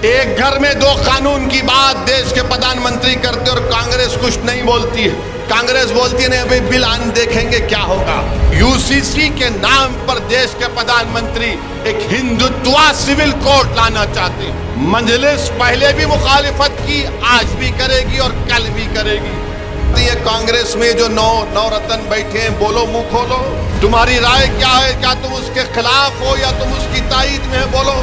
एक घर में दो कानून की बात देश के प्रधानमंत्री करते और कांग्रेस कुछ नहीं बोलती है। कांग्रेस बोलती है नहीं अभी बिल आन देखेंगे क्या होगा। यूसीसी के नाम पर देश के प्रधानमंत्री एक हिंदुत्वा सिविल कोर्ट लाना चाहते हैं। मजलिस पहले भी मुखालिफत की, आज भी करेगी और कल भी करेगी। ये कांग्रेस में जो नौ रतन बैठे हैं, बोलो मुंह खोलो, तुम्हारी राय क्या है? क्या तुम उसके खिलाफ हो या तुम उसकी ताईद में है? बोलो।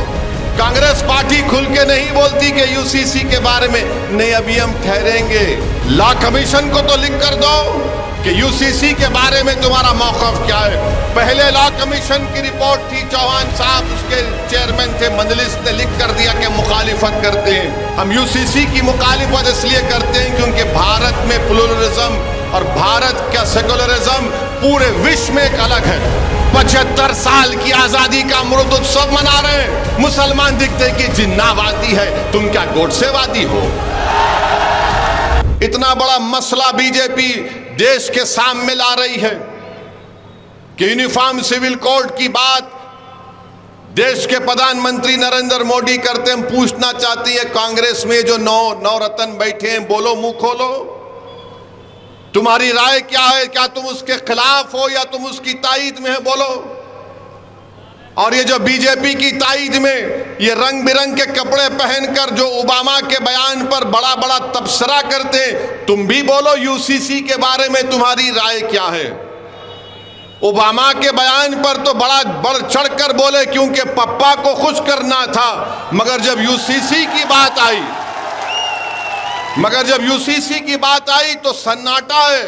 कांग्रेस पार्टी खुल के नहीं बोलती कि यूसीसी के बारे में नहीं अभी हम ठहरेंगे। लॉ कमीशन को तो लिख कर दो कि यूसीसी के बारे में तुम्हारा मौक़िफ़ क्या है। पहले लॉ कमीशन की रिपोर्ट थी, चौहान साहब उसके चेयरमैन थे, मजलिस ने लिख कर दिया कि मुखालिफत करते हैं। हम यूसीसी की मुखालिफत इसलिए करते हैं क्योंकि भारत में प्लुरलिज्म और भारत का सेकुलरिज्म पूरे विश्व में एक अलग है। 75 साल की आजादी का अमृत उत्सव मना रहे हैं, मुसलमान दिखते कि जिन्नावादी है, तुम क्या गोडसेवादी हो? इतना बड़ा मसला बीजेपी देश के सामने ला रही है कि यूनिफॉर्म सिविल कोड की बात देश के प्रधानमंत्री नरेंद्र मोदी करते। हम पूछना चाहते हैं कांग्रेस में जो नौ रतन बैठे हैं, बोलो मुंह खोलो, तुम्हारी राय क्या है? क्या तुम उसके खिलाफ हो या तुम उसकी ताईद में है? बोलो। और ये जो बीजेपी की ताईद में ये रंग बिरंग के कपड़े पहनकर जो ओबामा के बयान पर बड़ा बड़ा तबसरा करते, तुम भी बोलो यूसीसी के बारे में तुम्हारी राय क्या है? ओबामा के बयान पर तो बड़ा बढ़ चढ़कर बोले क्योंकि पप्पा को खुश करना था, मगर जब यूसीसी की बात आई तो सन्नाटा है।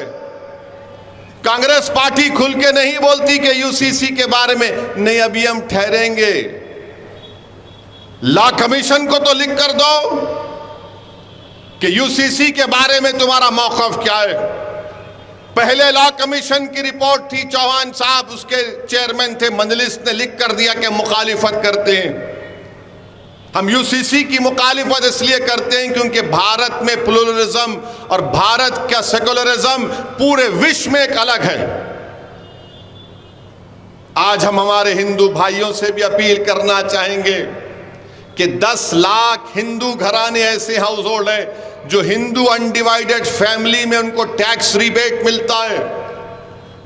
कांग्रेस पार्टी खुल के नहीं बोलती कि यूसीसी के बारे में नहीं अभी हम ठहरेंगे। लॉ कमीशन को तो लिख कर दो कि यूसीसी के बारे में तुम्हारा मौक़िफ़ क्या है। पहले लॉ कमीशन की रिपोर्ट थी, चौहान साहब उसके चेयरमैन थे, मजलिस ने लिख कर दिया कि मुखालिफत करते हैं। हम यूसीसी की मुखालिफत इसलिए करते हैं क्योंकि भारत में प्लुरलिज्म और भारत का सेकुलरिज्म पूरे विश्व में एक अलग है। आज हम हमारे हिंदू भाइयों से भी अपील करना चाहेंगे कि 10 लाख हिंदू घराने ऐसे हाउस होल्ड हैं जो हिंदू अनडिवाइडेड फैमिली में उनको टैक्स रिबेट मिलता है।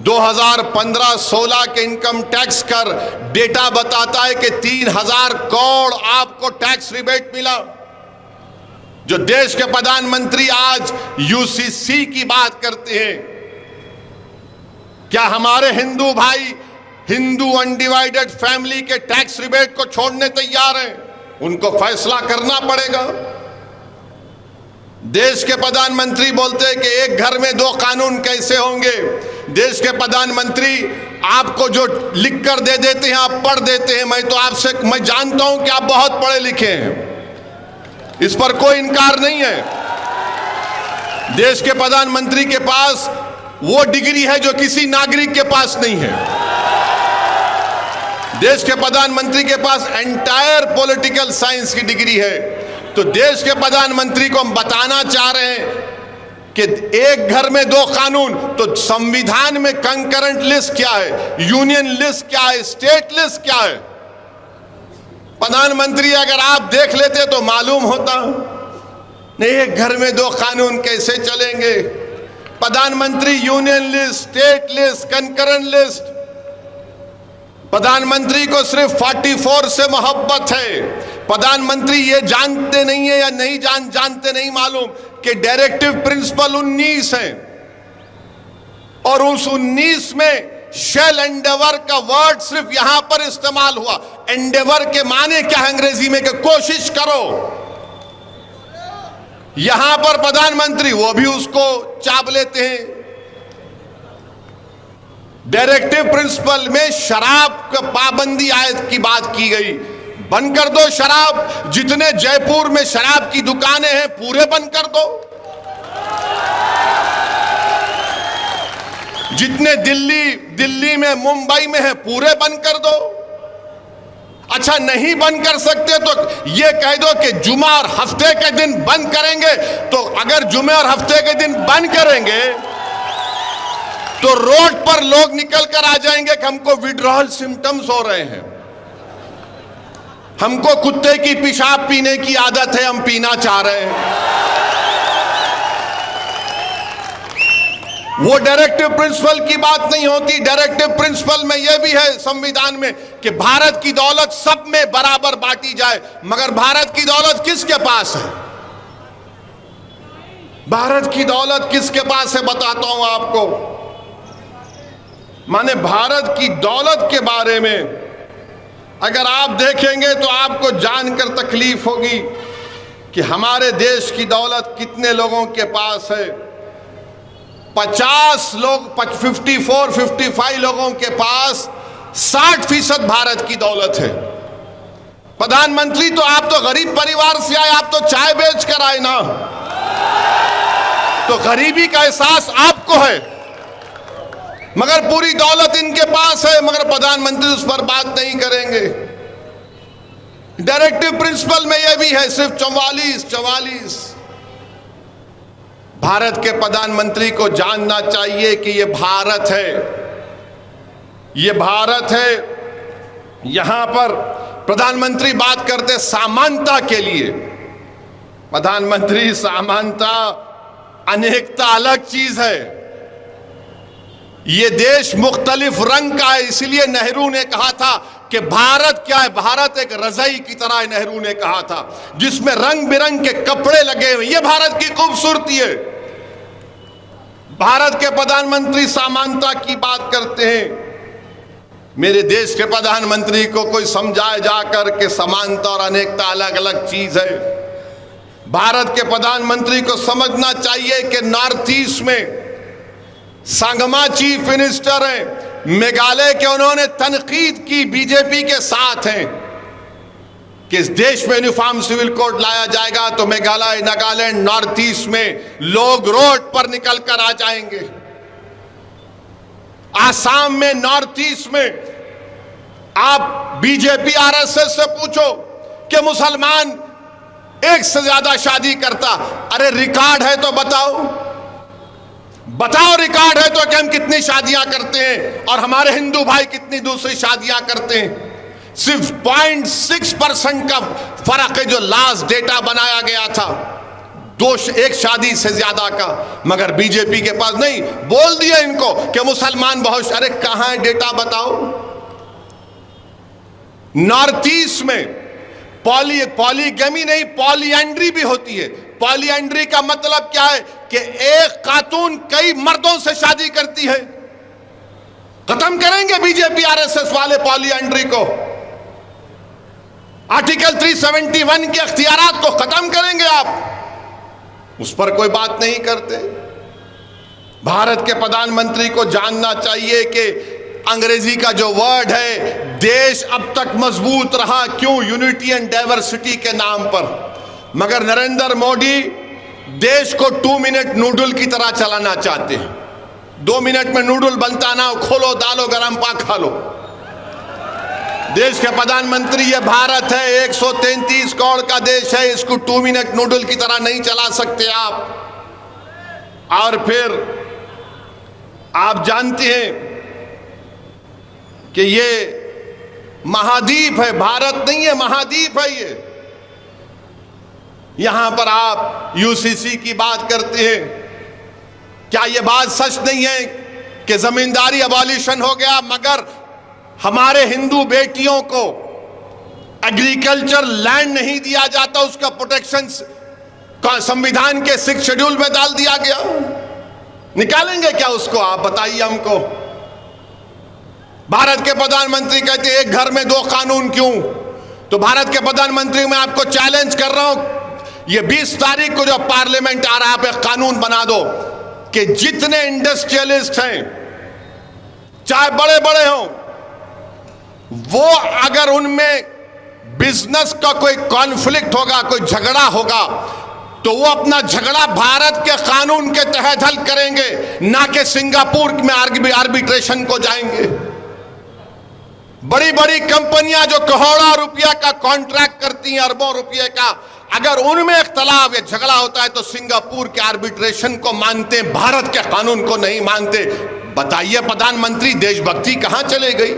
2015-16 के इनकम टैक्स कर डेटा बताता है कि 3000 करोड़ आपको टैक्स रिबेट मिला। जो देश के प्रधानमंत्री आज यूसीसी की बात करते हैं, क्या हमारे हिंदू भाई हिंदू अनडिवाइडेड फैमिली के टैक्स रिबेट को छोड़ने तैयार हैं? उनको फैसला करना पड़ेगा। देश के प्रधानमंत्री बोलते हैं कि एक घर में दो कानून कैसे होंगे। देश के प्रधानमंत्री आपको जो लिख कर दे देते हैं, आप पढ़ देते हैं। मैं जानता हूं कि आप बहुत पढ़े लिखे हैं, इस पर कोई इनकार नहीं है। देश के प्रधानमंत्री के पास वो डिग्री है जो किसी नागरिक के पास नहीं है। देश के प्रधानमंत्री के पास एंटायर पॉलिटिकल साइंस की डिग्री है। तो देश के प्रधानमंत्री को हम बताना चाह रहे हैं कि एक घर में दो कानून, तो संविधान में कंकरेंट लिस्ट क्या है, यूनियन लिस्ट क्या है, स्टेट लिस्ट क्या है? प्रधानमंत्री अगर आप देख लेते तो मालूम होता। नहीं, एक घर में दो कानून कैसे चलेंगे? प्रधानमंत्री union list, state list, concurrent list. प्रधानमंत्री को सिर्फ 44 से मोहब्बत है। प्रधानमंत्री ये जानते नहीं है या नहीं जानते नहीं मालूम कि डायरेक्टिव प्रिंसिपल 19 है और उस 19 में शेल एंडेवर का वर्ड सिर्फ यहां पर इस्तेमाल हुआ। एंडेवर के माने क्या है अंग्रेजी में? कि कोशिश करो। यहां पर प्रधानमंत्री वो भी उसको चाप लेते हैं। डायरेक्टिव प्रिंसिपल में शराब का पाबंदी आयत की बात की गई। बंद कर दो शराब। जितने जयपुर में शराब की दुकानें हैं पूरे बंद कर दो। जितने दिल्ली में, मुंबई में है पूरे बंद कर दो। अच्छा, नहीं बंद कर सकते तो ये कह दो कि जुमा और हफ्ते के दिन बंद करेंगे। तो अगर जुमे और हफ्ते के दिन बंद करेंगे तो रोड पर लोग निकल कर आ जाएंगे कि हमको विड्रॉल सिम्टम्स हो रहे हैं। हमको कुत्ते की पेशाब पीने की आदत है, हम पीना चाह रहे हैं। वो डायरेक्टिव प्रिंसिपल की बात नहीं होती। डायरेक्टिव प्रिंसिपल में यह भी है संविधान में कि भारत की दौलत सब में बराबर बांटी जाए, मगर भारत की दौलत किसके पास है? भारत की दौलत किसके पास है बताता हूं आपको। माने भारत की दौलत के बारे में अगर आप देखेंगे तो आपको जानकर तकलीफ होगी कि हमारे देश की दौलत कितने लोगों के पास है। 50 लोग 55 लोगों के पास 60% भारत की दौलत है। प्रधानमंत्री तो आप तो गरीब परिवार से आए, आप तो चाय बेच कर आए ना, तो गरीबी का एहसास आपको है, मगर पूरी दौलत इनके पास है, मगर प्रधानमंत्री उस पर बात नहीं करेंगे। डायरेक्टिव प्रिंसिपल में यह भी है सिर्फ 44। भारत के प्रधानमंत्री को जानना चाहिए कि यह भारत है, यह भारत है। यहां पर प्रधानमंत्री बात करते समानता के लिए। प्रधानमंत्री, समानता, अनेकता अलग चीज है। यह देश मुख्तलिफ रंग का है, इसलिए नेहरू ने कहा था कि भारत क्या है? भारत एक रजाई की तरह है, नेहरू ने कहा था, जिसमें रंग बिरंग के कपड़े लगे हुए। यह भारत की खूबसूरती है। भारत के प्रधानमंत्री समानता की बात करते हैं। मेरे देश के प्रधानमंत्री को कोई समझाए जाकर के समानता और अनेकता अलग अलग चीज है। भारत के प्रधानमंत्री को समझना चाहिए कि नॉर्थ ईस्ट में संगमा चीफ मिनिस्टर हैं मेघालय के, उन्होंने तनकीद की बीजेपी के साथ हैं कि इस देश में यूनिफॉर्म सिविल कोड लाया जाएगा तो मेघालय, नागालैंड, नॉर्थ ईस्ट में लोग रोड पर निकल कर आ जाएंगे। आसाम में, नॉर्थ ईस्ट में आप बीजेपी आरएसएस से पूछो कि मुसलमान एक से ज्यादा शादी करता। अरे रिकॉर्ड है तो बताओ, बताओ रिकॉर्ड है तो कि हम कितनी शादियां करते हैं और हमारे हिंदू भाई कितनी दूसरी शादियां करते हैं। सिर्फ 0.6% का फर्क है जो लास्ट डेटा बनाया गया था, एक शादी से ज्यादा का। मगर बीजेपी के पास नहीं, बोल दिया इनको कि मुसलमान बहुत। अरे कहां है डेटा बताओ। नॉर्थ ईस्ट में पॉलीगमी नहीं, पॉलीएंड्री भी होती है। पॉलीएंड्री का मतलब क्या है कि एक खातून कई मर्दों से शादी करती है। खत्म करेंगे बीजेपी आरएसएस वाले पॉलीएंड्री को। आर्टिकल 371 के अख्तियारात को खत्म करेंगे आप, उस पर कोई बात नहीं करते। भारत के प्रधानमंत्री को जानना चाहिए कि अंग्रेजी का जो वर्ड है, देश अब तक मजबूत रहा क्यों? यूनिटी एंड डाइवर्सिटी के नाम पर। मगर नरेंद्र मोदी देश को 2 मिनट नूडल की तरह चलाना चाहते हैं। 2 मिनट में नूडल बनता ना, खोलो डालो गरम पा खा लो। देश के प्रधानमंत्री, ये भारत है, 133 करोड़ का देश है, इसको 2 मिनट नूडल की तरह नहीं चला सकते आप। और फिर आप जानते हैं कि ये महाद्वीप है, भारत नहीं है, महाद्वीप है ये। यहां पर आप यूसीसी की बात करते हैं। क्या यह बात सच नहीं है कि जमींदारी अबॉलिशन हो गया, मगर हमारे हिंदू बेटियों को एग्रीकल्चर लैंड नहीं दिया जाता, उसका प्रोटेक्शन संविधान के 6 शेड्यूल में डाल दिया गया? निकालेंगे क्या उसको? आप बताइए हमको। भारत के प्रधानमंत्री कहते हैं एक घर में 2 कानून क्यों? तो भारत के प्रधानमंत्री, मैं आपको चैलेंज कर रहा हूं, ये 20 तारीख को जो पार्लियामेंट आ रहा है, आप एक कानून बना दो कि जितने इंडस्ट्रियलिस्ट हैं, चाहे बड़े बड़े हों, वो अगर उनमें बिजनेस का कोई कॉन्फ्लिक्ट होगा, कोई झगड़ा होगा, तो वो अपना झगड़ा भारत के कानून के तहत हल करेंगे, ना कि सिंगापुर में आर्बिट्रेशन को जाएंगे। बड़ी बड़ी कंपनियां जो करोड़ों रुपया का कॉन्ट्रैक्ट करती हैं, अरबों रुपये का, अगर उनमें इख्तलाफ या झगड़ा होता है तो सिंगापुर के आर्बिट्रेशन को मानते, भारत के कानून को नहीं मानते। बताइए प्रधानमंत्री, देशभक्ति कहां चले गई?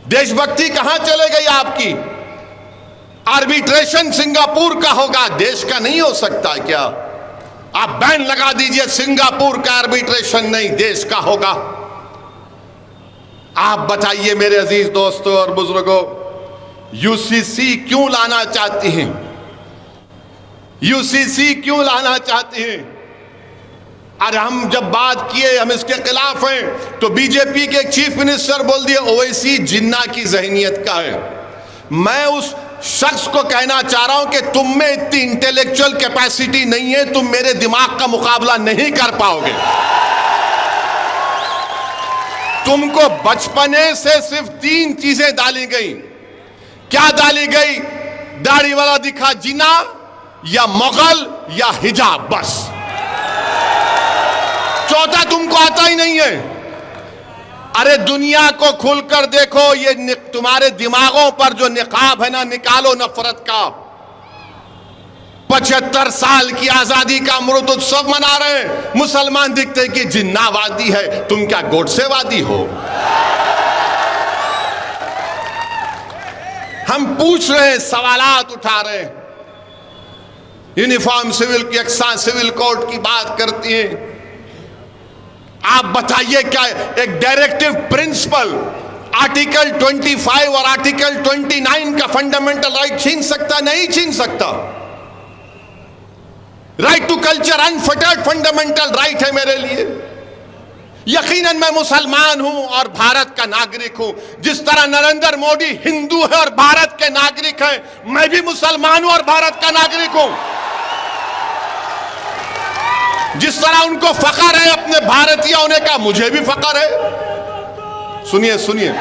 देशभक्ति कहां चले गई आपकी? आर्बिट्रेशन सिंगापुर का होगा, देश का नहीं हो सकता क्या? आप बैन लगा दीजिए, सिंगापुर का आर्बिट्रेशन नहीं, देश का होगा। आप बताइए मेरे अजीज दोस्तों और बुजुर्गों, यूसीसी क्यों लाना चाहती हैं? यूसीसी क्यों लाना चाहती हैं? अरे हम जब बात किए हम इसके खिलाफ हैं, तो बीजेपी के चीफ मिनिस्टर बोल दिए ओवैसी जिन्ना की जहनियत का है। मैं उस शख्स को कहना चाह रहा हूं कि तुम में इतनी इंटेलेक्चुअल कैपेसिटी नहीं है, तुम मेरे दिमाग का मुकाबला नहीं कर पाओगे। तुमको बचपने से सिर्फ 3 चीजें डाली गई। क्या डाली गई? दाढ़ी वाला दिखा जिना, या मुगल, या हिजाब, बस। चौथा तुमको आता ही नहीं है। अरे दुनिया को खुलकर देखो, ये तुम्हारे दिमागों पर जो निकाब है ना, निकालो नफरत का। 75 साल की आजादी का अमृत उत्सव मना रहे हैं, मुसलमान दिखते कि जिन्नावादी है, तुम क्या गोडसेवादी हो? हम पूछ रहे हैं, सवालात उठा रहे हैं। यूनिफॉर्म सिविल की यकसा सिविल कोड की बात करती है। आप बताइए, क्या एक डायरेक्टिव प्रिंसिपल आर्टिकल 25 और आर्टिकल 29 का फंडामेंटल राइट छीन सकता? नहीं छीन सकता। Right to culture unfettered fundamental right है मेरे लिए। यकीनन मैं मुसलमान हूं और भारत का नागरिक हूं। जिस तरह नरेंद्र मोदी हिंदू है और भारत के नागरिक है, मैं भी मुसलमान हूं और भारत का नागरिक हूं। जिस तरह उनको फख्र है अपने भारतीय होने का, मुझे भी फख्र है। सुनिए सुनिए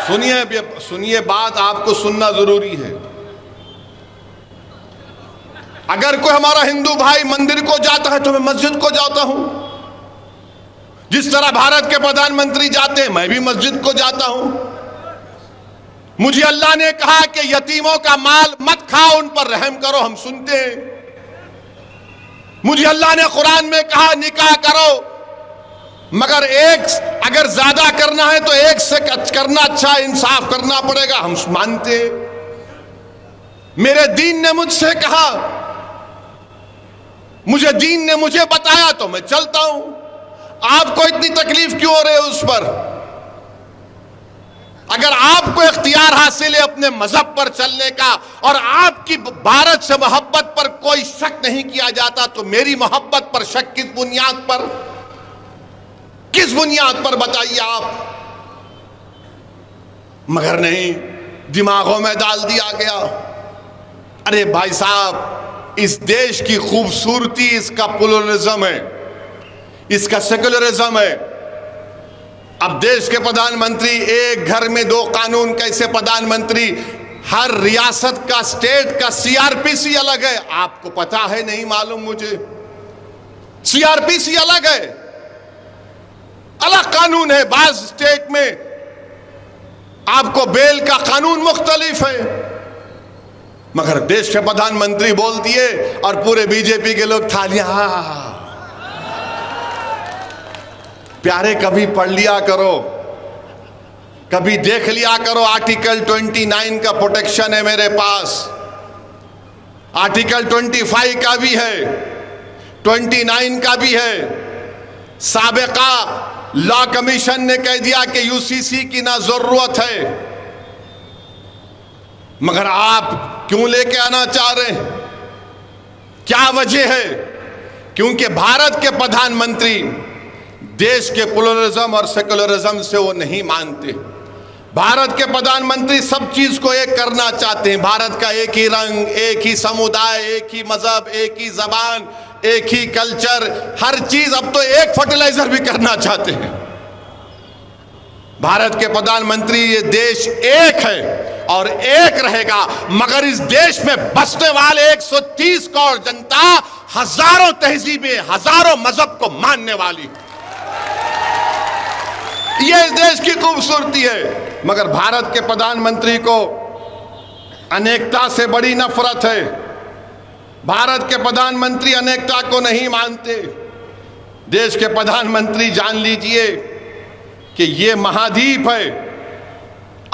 सुनिए सुनिए, बात आपको सुनना जरूरी है। अगर कोई हमारा हिंदू भाई मंदिर को जाता है तो मैं मस्जिद को जाता हूं। जिस तरह भारत के प्रधानमंत्री जाते हैं, मैं भी मस्जिद को जाता हूं। मुझे अल्लाह ने कहा कि यतीमों का माल मत खाओ, उन पर रहम करो, हम सुनते हैं। मुझे अल्लाह ने कुरान में कहा निकाह करो, मगर एक अगर ज्यादा करना है तो एक से करना अच्छा, इंसाफ करना पड़ेगा, हम मानते हैं। मेरे दीन ने मुझसे कहा, मुझे दीन ने मुझे बताया तो मैं चलता हूं। आपको इतनी तकलीफ क्यों हो रही है उस पर? अगर आपको इख्तियार हासिल है अपने मजहब पर चलने का और आपकी भारत से मोहब्बत पर कोई शक नहीं किया जाता, तो मेरी मोहब्बत पर शक किस बुनियाद पर? किस बुनियाद पर बताइए आप? मगर नहीं, दिमागों में डाल दिया गया। अरे भाई साहब, इस देश की खूबसूरती इसका प्लुरलिज्म है, इसका सेकुलरिज्म है। अब देश के प्रधानमंत्री, एक घर में 2 कानून, कैसे प्रधानमंत्री? हर रियासत का, स्टेट का सीआरपीसी अलग है। आपको पता है? नहीं मालूम मुझे। सीआरपीसी अलग है, अलग कानून है। बाज स्टेट में आपको बेल का कानून मुख्तलिफ है। मगर देश के प्रधानमंत्री बोल दिए और पूरे बीजेपी के लोग थालियां। प्यारे, कभी पढ़ लिया करो, कभी देख लिया करो। आर्टिकल 29 का प्रोटेक्शन है मेरे पास, आर्टिकल 25 का भी है, 29 का भी है। साबिका लॉ कमीशन ने कह दिया कि यूसीसी की ना जरूरत है, मगर आप क्यों लेके आना चाह रहे हैं? क्या वजह है? क्योंकि भारत के प्रधानमंत्री देश के प्लुरलिज्म और सेकुलरिज्म से वो नहीं मानते। भारत के प्रधानमंत्री सब चीज को एक करना चाहते हैं। भारत का एक ही रंग, एक ही समुदाय, एक ही मजहब, एक ही जबान, एक ही कल्चर, हर चीज। अब तो एक फर्टिलाइजर भी करना चाहते हैं। भारत के प्रधानमंत्री, ये देश एक है और एक रहेगा, मगर इस देश में बसने वाले 130 करोड़ जनता हजारों तहजीबें, हजारों मजहब को मानने वाली। ये इस देश की खूबसूरती है। मगर भारत के प्रधानमंत्री को अनेकता से बड़ी नफरत है। भारत के प्रधानमंत्री अनेकता को नहीं मानते। देश के प्रधानमंत्री, जान लीजिए कि ये महाद्वीप है,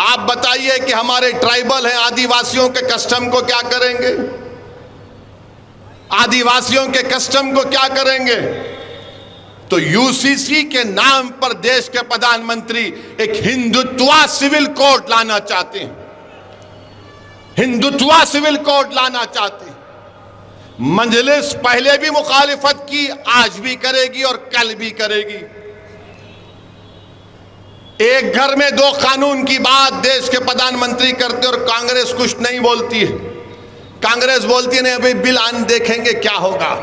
आप बताइए कि हमारे ट्राइबल हैं, आदिवासियों के कस्टम को क्या करेंगे? आदिवासियों के कस्टम को क्या करेंगे? तो यूसीसी के नाम पर देश के प्रधानमंत्री एक हिंदुत्वा सिविल कोड लाना चाहते हैं। हिंदुत्वा सिविल कोड लाना चाहते हैं। मजलिस पहले भी मुखालिफत की, आज भी करेगी और कल भी करेगी। एक घर में दो कानून की बात देश के प्रधानमंत्री करते और कांग्रेस कुछ नहीं बोलती है। कांग्रेस बोलती है नहीं अभी बिल आन देखेंगे क्या होगा।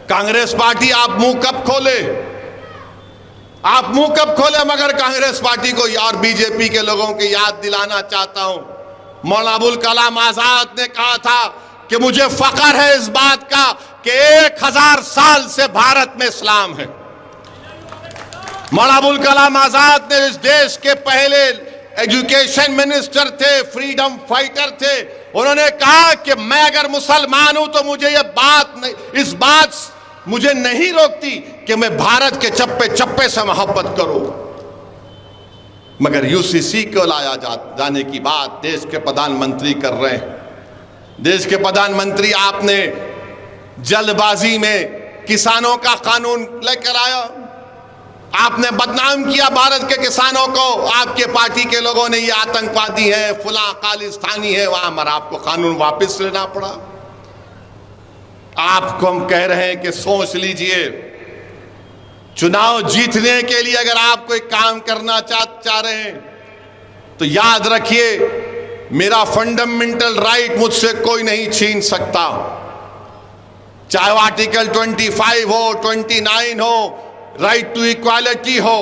कांग्रेस पार्टी आप मुंह कब खोले, आप मुंह कब खोले? मगर कांग्रेस पार्टी को और बीजेपी के लोगों की याद दिलाना चाहता हूं, मौलाना अबुल कलाम आजाद ने कहा था कि मुझे फख्र है इस बात का कि 1000 साल से भारत में इस्लाम है। मौलाना अबुल कलाम आजाद ने इस देश के पहले एजुकेशन मिनिस्टर थे, फ्रीडम फाइटर थे। उन्होंने कहा कि मैं अगर मुसलमान हूं तो मुझे ये बात नहीं, इस बात मुझे नहीं रोकती कि मैं भारत के चप्पे चप्पे से मोहब्बत करूं। मगर यूसीसी को लाया जाने की बात देश के प्रधानमंत्री कर रहे हैं। देश के प्रधानमंत्री आपने जल्दबाजी में किसानों का कानून लेकर आया, आपने बदनाम किया भारत के किसानों को। आपके पार्टी के लोगों ने ये आतंकवादी है, फुला खालिस्तानी है, वहां मगर आपको कानून वापस लेना पड़ा। आपको हम कह रहे हैं कि सोच लीजिए, चुनाव जीतने के लिए अगर आप कोई काम करना चाह रहे हैं तो याद रखिए मेरा फंडामेंटल राइट मुझसे कोई नहीं छीन सकता। चाहे वो आर्टिकल 25 हो, 29 हो, राइट टू इक्वालिटी हो,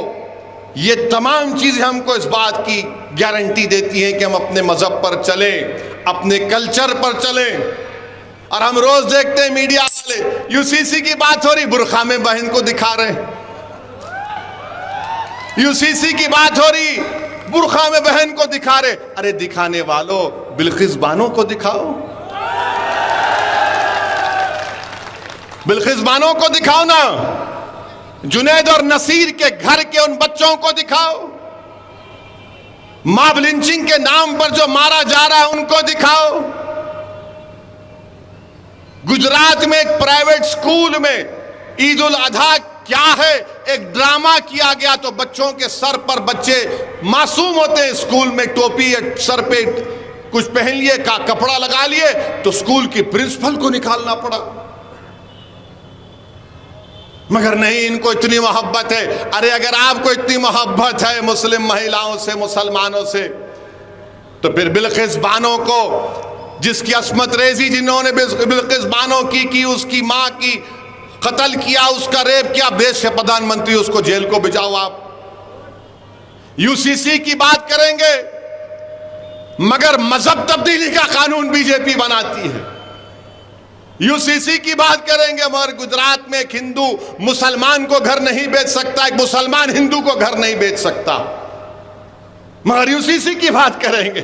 ये तमाम चीजें हमको इस बात की गारंटी देती हैं कि हम अपने मजहब पर चलें, अपने कल्चर पर चलें। और हम रोज देखते हैं मीडिया वाले यूसीसी की बात हो रही, बुरखा में बहन को दिखा रहे हैं। यूसीसी की बात हो रही, बुरखा में बहन को दिखा रहे। अरे दिखाने वालों, बिल्किस बानो को दिखाओ, बिल्किस बानो को दिखाओ ना। जुनैद और नसीर के घर के उन बच्चों को दिखाओ। मॉब लिंचिंग के नाम पर जो मारा जा रहा है उनको दिखाओ। गुजरात में एक प्राइवेट स्कूल में ईद उल अधा क्या है, एक ड्रामा किया गया तो बच्चों के सर पर, बच्चे मासूम होते हैं, स्कूल में टोपी सर पे कुछ पहन लिए, का कपड़ा लगा लिए तो स्कूल की प्रिंसिपल को निकालना पड़ा। मगर नहीं, इनको इतनी मोहब्बत है। अरे अगर आपको इतनी मोहब्बत है मुस्लिम महिलाओं से, मुसलमानों से, तो फिर बिल्किस बानो को, जिसकी अस्मत रेजी जिन्होंने बिल्किस बानो की उसकी मां की कत्ल किया, उसका रेप किया, देश के प्रधानमंत्री उसको जेल को भिजाओ। आप यूसीसी की बात करेंगे मगर मजहब तब्दीली का कानून बीजेपी बनाती है। यूसीसी की बात करेंगे मगर गुजरात में एक हिंदू मुसलमान को घर नहीं बेच सकता, एक मुसलमान हिंदू को घर नहीं बेच सकता, मगर यूसीसी की बात करेंगे।